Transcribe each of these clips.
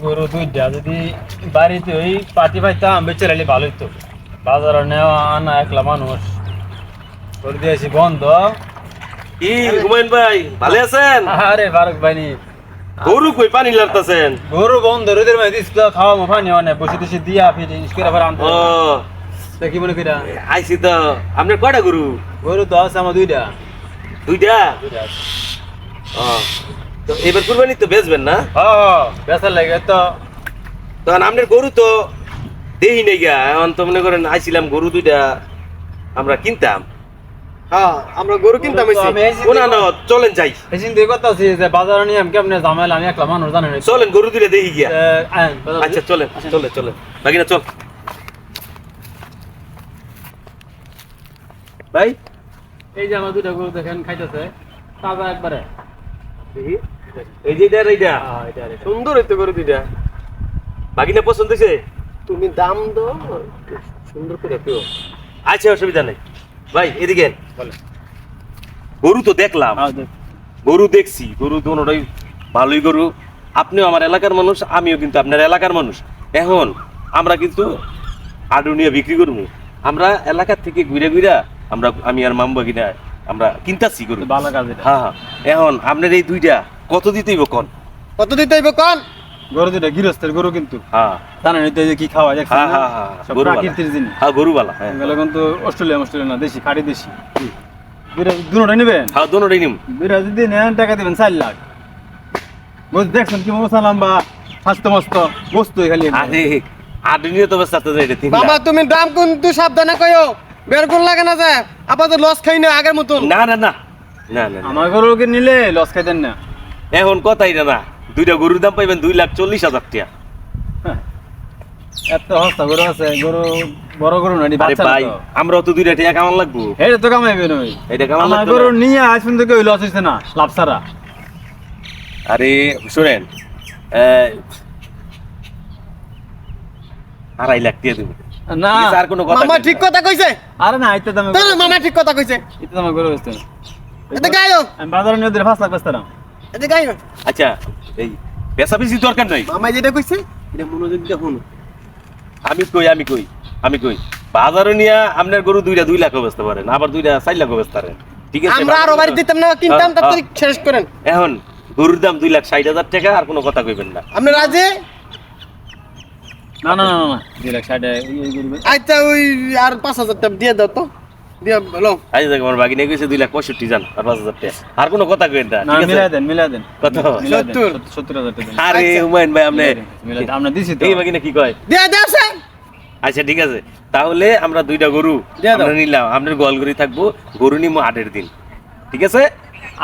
গরু দুইটা যদি বাড়িতে ওই পাটি পাইতাম বেঁচে রাখলে ভালো হইতো। বাজারে নেওয়া আনা একলা মানুষ করে দিয়েছি বন্ধ। কি হুমায়ুন ভাই ভালো আছেন? আরে ফারুক ভাই গরু কই পানি লাড়তাছেন? গরু বন্ধ রোদের মধ্যে দিছিল খাওয়া পানি অনেক বসে বসে দিয়া ফিরে করে আবার আনতে ও তা কি মনে কইরা আইছি তো। আপনার কয়টা গরু? গরু তো আছে আমার দুইটা। দুইটা? ও তো এবার কুরবানি তো বেচবেন না? বেচার লাগে তো। তখন আপনার গরু তো দেই নাই গা, এখন তো মনে করেন আইছিলাম গরু দুইটা আমরা কিনতাম। হ্যাঁ আমরা গরু কিনতাম কোনা না চলেন যাই। এসিন দিয়ে কথা আছে যে বাজারে নিয়ে আমি কেমনে ঝামেলা, আমি একলা মানুষ জানেন। চলেন গরু দুইটা দেখি গিয়া। আচ্ছা চলেন চলে চলে বাকিনা চল ভাই। এই যে আমার দুইটা গরু দেখেন খাইতেছে তাজা একবারে। দেখি এই যে এইটা সুন্দর হইতো গরু দুইটা। বাকিনা পছন্দ হয়েছে? তুমি দাম দাও সুন্দর করে পেও। আচ্ছা অসুবিধা নেই ভাই। এদিকে গরু তো দেখলাম, গরু দেখছি, গরু দুটোই ভালোই গরু। আপনিও আমার এলাকার মানুষ, আমিও কিন্তু আপনার এলাকার মানুষ। এখন আমরা কিন্তু আডুনিয়া বিক্রি করবো। আমরা এলাকার থেকে ঘুরে ঘুরে আমরা আমি আর মামবা কিনা আমরা কিনতাছি গরু। ভালো কাজ। হ্যাঁ হ্যাঁ। এখন আপনার এই দুইটা কত দিতেইব কোন? কত দিতে হইব কোন? গরু দুইটা গৃহস্থের গরু কিন্তু। হ্যাঁ জানেন এই যে কি খাওয়া যায়। হ্যাঁ হ্যাঁ হ্যাঁ প্রাকৃতিক জিনিস। হ্যাঁ গরুওয়ালা। হ্যাঁ এগুলো কিন্তু অস্ট্রেলিয়া না, দেশি খাঁটি দেশি। দুটোটা নেবেন? হ্যাঁ দুটোই নিম। দুইটা যদি নেন টাকা দিবেন 4 লাখ। বুঝ দেখছেন কি মশা লম্বা স্বাস্থ্য মস্ত বস্তু খালি। আরে আডুনিয়া তো বাস যাইতে 3 লাখ। বাবা তুমি দাম কিন্তু সাবধানে কইও, বের কোন লাগে না যায় আপাতত লস খাই না আগের মতন। না না না না না আমার গরুকে নিলে লস খাইতেন না। এখন কথাই না। দুইটা গরুর দাম পাইবেন 2,40,000 টাকা। এত হস্তা গরু আছে, গরু বড় গরু না, আরে বাচ্চা ভাই আমরা তো 2 টাকা কামান লাগবো। এটা তো কামাইবে নই। এটা কামান আমার লাগবে গরু না। নিয়ে আজ পর্যন্ত কেউ লস হইছে না লাভ ছাড়া। আরে শুনেন, 2.5 লাখ টাকা দেবো। না ঠিক আছে, আর কোনো কথা মামা কইবেন ঠিক না। কথা কইছে। আরে না আইতে দামে তোর মামা ঠিক কথা কইছে। এটা দামে গরু হইছে। এতে গায়ো আমি বাজারে নিয়ে দিলে 5 লাখ বেচতাম। এতে গায়ো আচ্ছা এই পেশা বেশি দরকার নাই। মামা যেটা কইছে এটা মনোযোগ দিয়ে শুনো। আমি কই বাজারে নিয়ে আপনার গরু 2 লাখ বেচতে পারেন, আবার 4 লাখ বেচতে পারেন। ঠিক আছে, আমরা আরো বাড়ি দিতাম না, কিনতাম হ্যাঁ, তাড়াতাড়ি শেষ করেন। এখন গরুর দাম 2,60,000 টাকা, আর কোনো কথা কইবেন না। আপনি রাজি? না 2 লাখ 60 এই গরু। আচ্ছা ওই আর 5,000 টাকা দিয়ে দাও তো, দিয়ে বলো। আজ দেখ আমার বাগিনে কইছে 2,65,000 জান আর 5,000 টাকা, আর কোনো কথা কইবেন না। না ঠিক আছে, মিলাই দেন কত? 70,000 টাকা দেন। আরে আচ্ছা। হুমায়ুন ভাই আপনি মিলাই আমরা দিছি তো। এই বাগিনে কি কয়? দিয়ে দাও স্যার। আচ্ছা ঠিক আছে, তাহলে আমরা 2টা গরু দিয়ে দাও। আমরা নিলাম। আপনার গোয়ালগড়ি থাকবো, গরু নিমো 8 দিন। ঠিক আছে,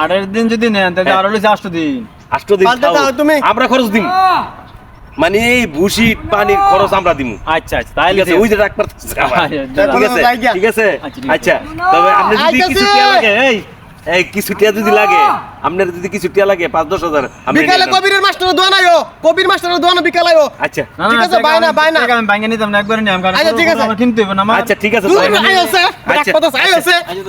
8 দিন যদি নেন তাহলে হ্যাঁ। আরো হইছে 8 দিন। 8 দিন পাল্টে খাও। দাও তুমি। আমরা খরচ দিম, মানে এই ভুসি পানির খরচ আমরা দিমু। আচ্ছা তাইলে ঠিক আছে, ওই যে রাখবার ঠিক আছে জায়গা। ঠিক আছে। আচ্ছা, ঠিক আছে। আচ্ছা তবে আপনি যদি আইতাছে। কিছু টিয়া লাগে, এই কিছু টিয়া যদি লাগে, আপনার যদি কিছু টিয়া লাগে 5-10 হাজার আপনি বিকালে নিয়ে যান। কবিরের মাস্টার দোয়া নাইও, কবির মাস্টার দোয়া না বিকালে আইও। আচ্ছা ঠিক আছে, বাইনা। আমি ভাঙে নিতাম না একবারে নিয়ে, আমি আচ্ছা, ঠিক আছে। আমার কিনতে হবে না আমার। আচ্ছা ঠিক আছে দূর তাহলে- আইও স্যার, আচ্ছা, কথা আইও স্যার। আচ্ছা